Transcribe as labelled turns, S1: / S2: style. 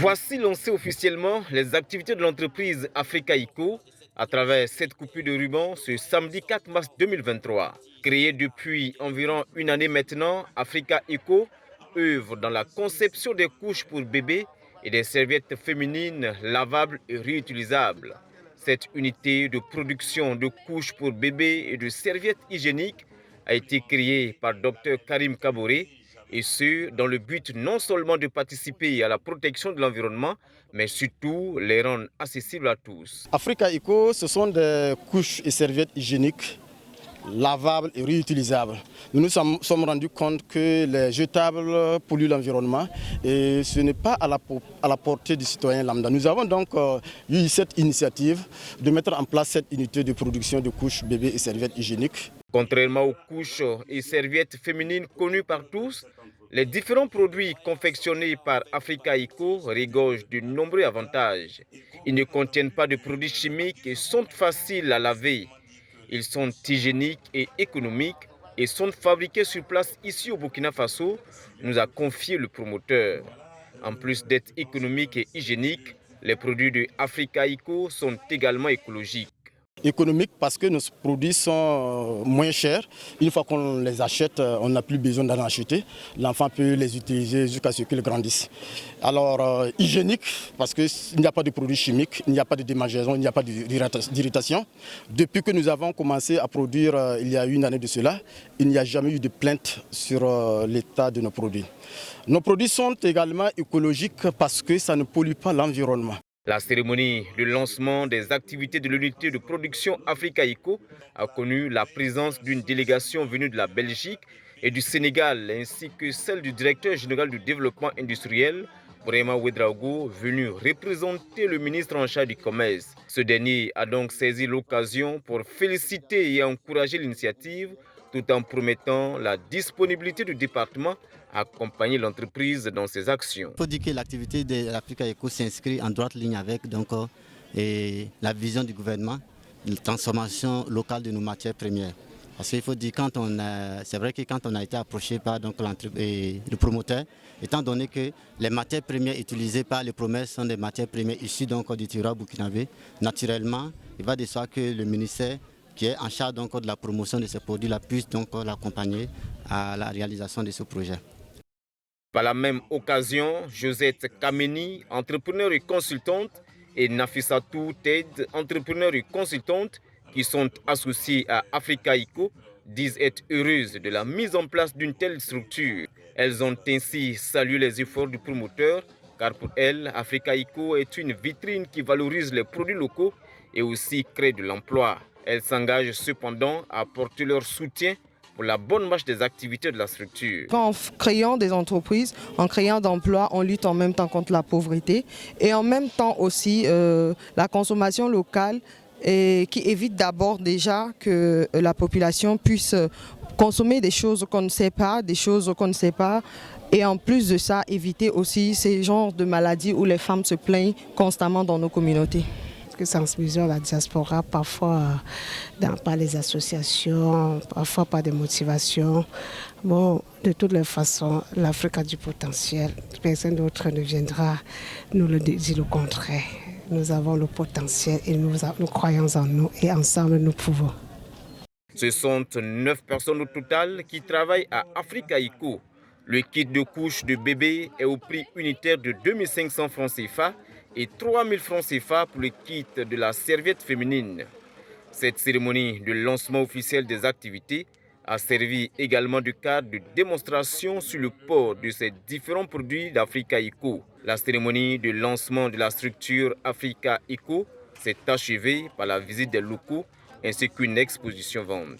S1: Voici lancées officiellement les activités de l'entreprise Africa Eco à travers cette coupure de ruban ce samedi 4 mars 2023. Créée depuis environ une année maintenant, Africa Eco œuvre dans la conception des couches pour bébés et des serviettes féminines lavables et réutilisables. Cette unité de production de couches pour bébés et de serviettes hygiéniques a été créée par Dr Karim Kaboré, et ce, dans le but non seulement de participer à la protection de l'environnement, mais surtout les rendre accessibles à tous.
S2: Africa Eco, ce sont des couches et serviettes hygiéniques, lavables et réutilisables. Nous nous sommes rendus compte que les jetables polluent l'environnement et ce n'est pas à la portée du citoyen lambda. Nous avons donc eu cette initiative de mettre en place cette unité de production de couches bébés et serviettes hygiéniques.
S1: Contrairement aux couches et serviettes féminines connues par tous, les différents produits confectionnés par Africa Eco regorgent de nombreux avantages. Ils ne contiennent pas de produits chimiques et sont faciles à laver. Ils sont hygiéniques et économiques et sont fabriqués sur place ici au Burkina Faso, nous a confié le promoteur. En plus d'être économiques et hygiéniques, les produits de Africa Eco sont également écologiques.
S2: Économique parce que nos produits sont moins chers. Une fois qu'on les achète, on n'a plus besoin d'en acheter. L'enfant peut les utiliser jusqu'à ce qu'ils grandissent. Alors hygiénique parce qu'il n'y a pas de produits chimiques, il n'y a pas de démangeaison, il n'y a pas d'irritation. Depuis que nous avons commencé à produire il y a une année de cela, il n'y a jamais eu de plainte sur l'état de nos produits. Nos produits sont également écologiques parce que ça ne pollue pas l'environnement.
S1: La cérémonie de lancement des activités de l'unité de production Africa Eco a connu la présence d'une délégation venue de la Belgique et du Sénégal, ainsi que celle du directeur général du développement industriel, Brema Ouedraogo, venu représenter le ministre en charge du commerce. Ce dernier a donc saisi l'occasion pour féliciter et encourager l'initiative, tout en promettant la disponibilité du département à accompagner l'entreprise dans ses actions.
S3: Il faut dire que l'activité de l'Africa Eco s'inscrit en droite ligne avec la vision du gouvernement, la transformation locale de nos matières premières. Parce qu'il faut dire, c'est vrai que quand on a été approché par le promoteur, étant donné que les matières premières utilisées par les promesses sont des matières premières issues du terroir burkinabé, naturellement, il va de soi que le ministère qui est en charge de la promotion de ces produits-là puisse l'accompagner à la réalisation de ce projet.
S1: Par la même occasion, Josette Kameni, entrepreneur et consultante, et Nafissatou Ted, entrepreneur et consultante, qui sont associés à Africa Eco, disent être heureuses de la mise en place d'une telle structure. Elles ont ainsi salué les efforts du promoteur, car pour elles, Africa Eco est une vitrine qui valorise les produits locaux et aussi crée de l'emploi. Elles s'engagent cependant à apporter leur soutien pour la bonne marche des activités de la structure.
S4: En créant des entreprises, en créant d'emplois, on lutte en même temps contre la pauvreté et en même temps aussi la consommation locale qui évite d'abord déjà que la population puisse consommer des choses qu'on ne sait pas, et en plus de ça, éviter aussi ces genres de maladies où les femmes se plaignent constamment dans nos communautés.
S5: Que sensibilisons la diaspora, parfois par les associations, parfois par des motivations. Bon, de toutes les façons, l'Afrique a du potentiel. Personne d'autre ne viendra nous le dire le contraire. Nous avons le potentiel et nous croyons en nous et ensemble nous pouvons.
S1: Ce sont 9 personnes au total qui travaillent à Africa Eco. Le kit de couche de bébé est au prix unitaire de 2500 francs CFA et 3000 francs CFA pour le kit de la serviette féminine. Cette cérémonie de lancement officiel des activités a servi également de cadre de démonstration sur le port de ces différents produits d'Africa Eco. La cérémonie de lancement de la structure Africa Eco s'est achevée par la visite des locaux ainsi qu'une exposition vente.